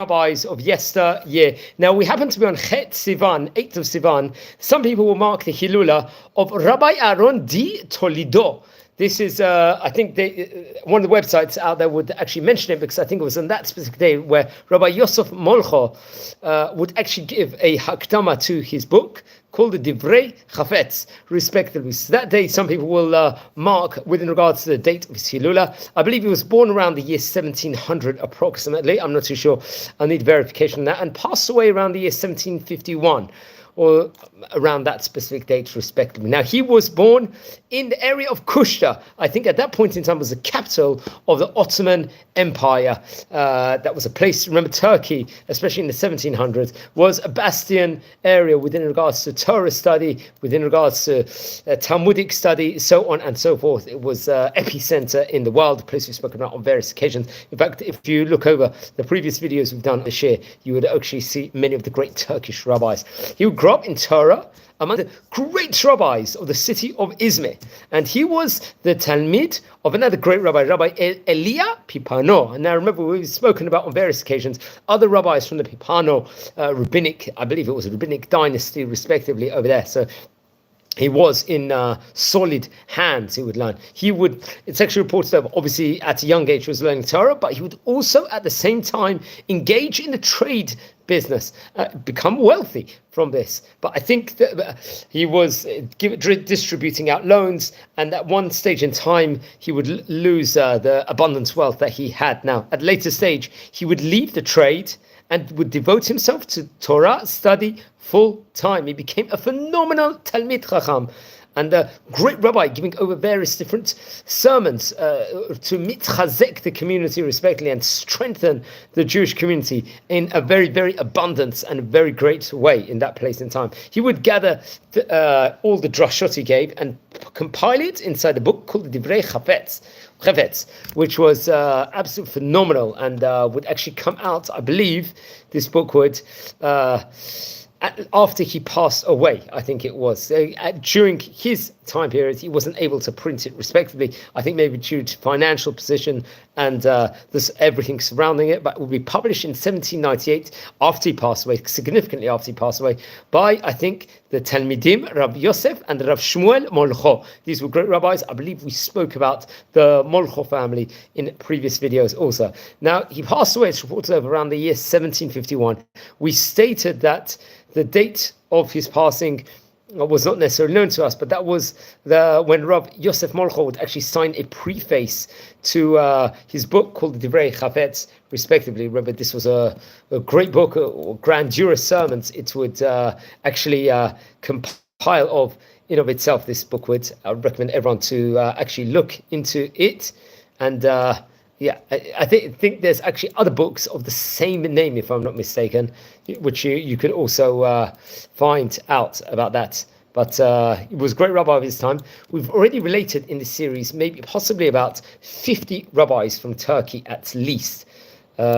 rabbis of yesteryear. Now we happen to be on Chet Sivan, 8th of Sivan. Some people will mark the Hilula of Rabbi Aharon di Toledo. This is, I think, one of the websites out there would actually mention it because I think it was on that specific day where Rabbi Yosef Molcho would actually give a hakdama to his book called the Divrei Chafetz, respectively. So that day, some people will mark within regards to the date of his Hilula. I believe he was born around the year 1700 approximately. I'm not too sure. I'll need verification on that. And passed away around the year 1751. Or around that specific date, respectively. Now, he was born in the area of Kushta. I think at that point in time was the capital of the Ottoman Empire. That was a place, remember Turkey, especially in the 1700s, was a bastion area within regards to Torah study, within regards to Talmudic study, so on and so forth. It was epicenter in the world, a place we've spoken about on various occasions. In fact, if you look over the previous videos we've done this year, you would actually see many of the great Turkish rabbis. He would grow up in Torah among the great rabbis of the city of Izmir, and he was the Talmid of another great rabbi, Rabbi Elia Pipano. And now remember, we've spoken about on various occasions other rabbis from the Pipano rabbinic, I believe it was a rabbinic dynasty, respectively, over there. So he was in solid hands, he would learn. It's actually reported that obviously at a young age he was learning Torah, but he would also at the same time engage in the trade business, become wealthy from this. But I think that he was distributing out loans, and at one stage in time he would lose the abundant wealth that he had. Now, at a later stage, he would leave the trade and would devote himself to Torah study full time. He became a phenomenal Talmid Chacham and a great rabbi, giving over various different sermons to mitchazek the community respectively and strengthen the Jewish community in a very, very abundant and very great way in that place and time. He would gather all the drashot he gave and compile it inside a book called the Divrei Chafetz, which was absolutely phenomenal and would actually come out, I believe, this book would... after he passed away, I think it was. During his time period, he wasn't able to print it respectively. I think maybe due to financial position and this everything surrounding it, but it will be published in 1798 after he passed away, significantly after he passed away, by, I think, the Talmidim, Rav Yosef and Rav Shmuel Molcho. These were great rabbis. I believe we spoke about the Molcho family in previous videos also. Now, he passed away, it's reported over around the year 1751. We stated that the date of his passing was not necessarily known to us, but that was when Rav Yosef Molcho would actually sign a preface to his book called the Divrei Chafetz, respectively. Remember, this was a great book, grandiose sermons. It would actually compile of in of itself. This book would. I would recommend everyone to actually look into it. And I think there's actually other books of the same name, if I'm not mistaken, which you could also find out about that. But he was a great rabbi of his time. We've already related in this series, maybe possibly about 50 rabbis from Turkey at least,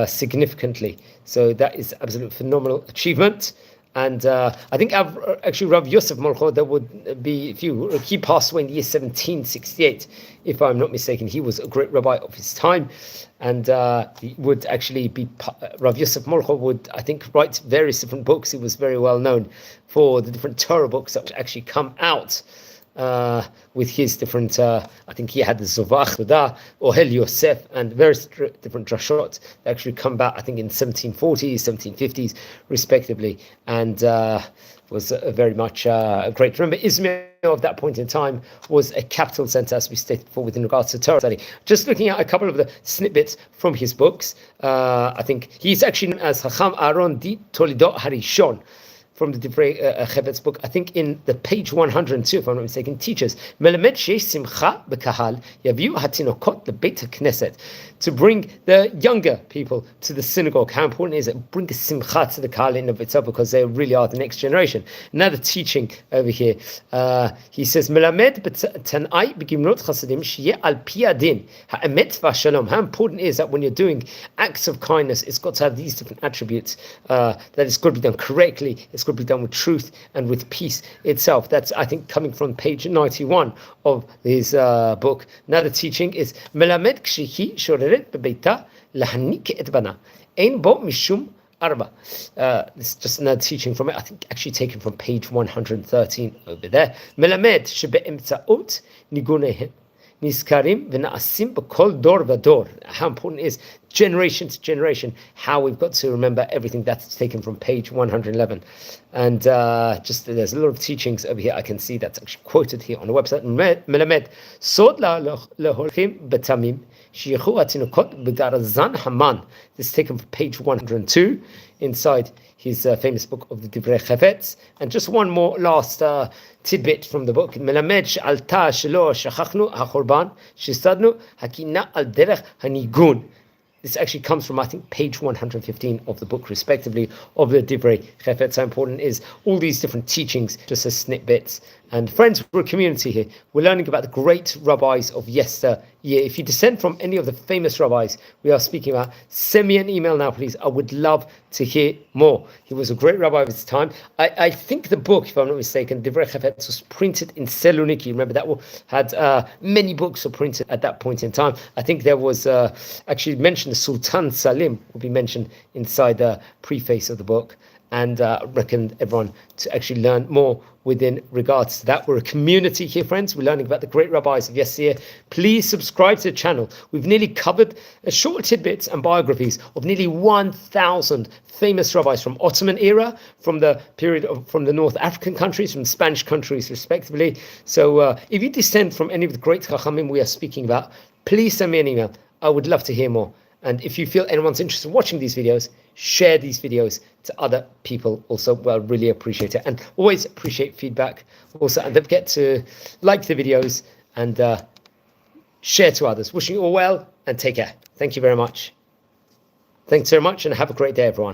significantly. So that is absolutely phenomenal achievement. And I think actually Rav Yosef Molcho, there would be a few. He passed away in the year 1768, if I'm not mistaken. He was a great rabbi of his time, and he would actually be Rav Yosef Molcho would, I think, write various different books. He was very well known for the different Torah books that would actually come out with his different, I think he had the Zovach, Nodע, Ohel Yosef, and various different drashot that actually come back, I think, in 1740s, 1750s, respectively, and was very much great. Remember, Izmir of that point in time was a capital center, as we stated before, within regards to Torah study. Just looking at a couple of the snippets from his books, I think he's actually known as Chacham Aharon di Toledo Harishon, from the Divrei Chafetz book, I think in the page 102, if I'm not mistaken, teaches Melamed sheish simcha bekahal yaviu hatinokot lebeit hakneset, to bring the younger people to the synagogue. How important is it? Bring a simcha to the kahal in of itself, because they really are the next generation. Another teaching over here, he says Melamed tanai begimrot chasadim sheyeh al pi adin ha'emet v'shalom. How important is that when you're doing acts of kindness, it's got to have these different attributes, that it's got to be done correctly, it's got to be done with truth and with peace itself. That's, I think, coming from page 91 of his book. Another teaching is Melamed kshihi shoreret bebeita lahanik et bana. Ein bo mishum arba. This is just another teaching from it. I think actually taken from page 113 over there. Melamed shebe'emtzaot nigunehen. Niskarim v'na'asim b'kol dor v'dor. How important is generation to generation, how we've got to remember everything. That's taken from page 111. And just there's a lot of teachings over here. I can see that's actually quoted here on the website. Melamed sod leholchim betamim sheyechu hatinokot b'garazan haman. This is taken from page 102 inside his famous book of the Divrei Chafetz. And just one more last tidbit from the book. Melamed she'alta shelo shachachnu hachorban shesadnu hakina al derech hanigun. This actually comes from, I think, page 115 of the book, respectively, of the Divrei Chafetz. How important is all these different teachings, just as snippets. And friends, we're a community here. We're learning about the great rabbis of yesteryear. If you descend from any of the famous rabbis we are speaking about, send me an email now, please. I would love to hear more. He was a great rabbi of his time. I think the book, if I'm not mistaken, Divrei Chafetz, was printed in Saloniki. Remember, that had many books were printed at that point in time. I think there was actually mentioned the Sultan Salim will be mentioned inside the preface of the book. And I recommend everyone to actually learn more within regards to that. We're a community here, friends. We're learning about the great rabbis of yesteryear. Please subscribe to the channel. We've nearly covered short tidbits and biographies of nearly 1,000 famous rabbis from Ottoman era, from the period from the North African countries, from Spanish countries, respectively. So if you descend from any of the great chachamim we are speaking about, please send me an email. I would love to hear more. And if you feel anyone's interested in watching these videos, share these videos to other people also. Well, really appreciate it. And always appreciate feedback. Also, and don't forget to like the videos and share to others. Wishing you all well and take care. Thank you very much. Thanks very much and have a great day, everyone.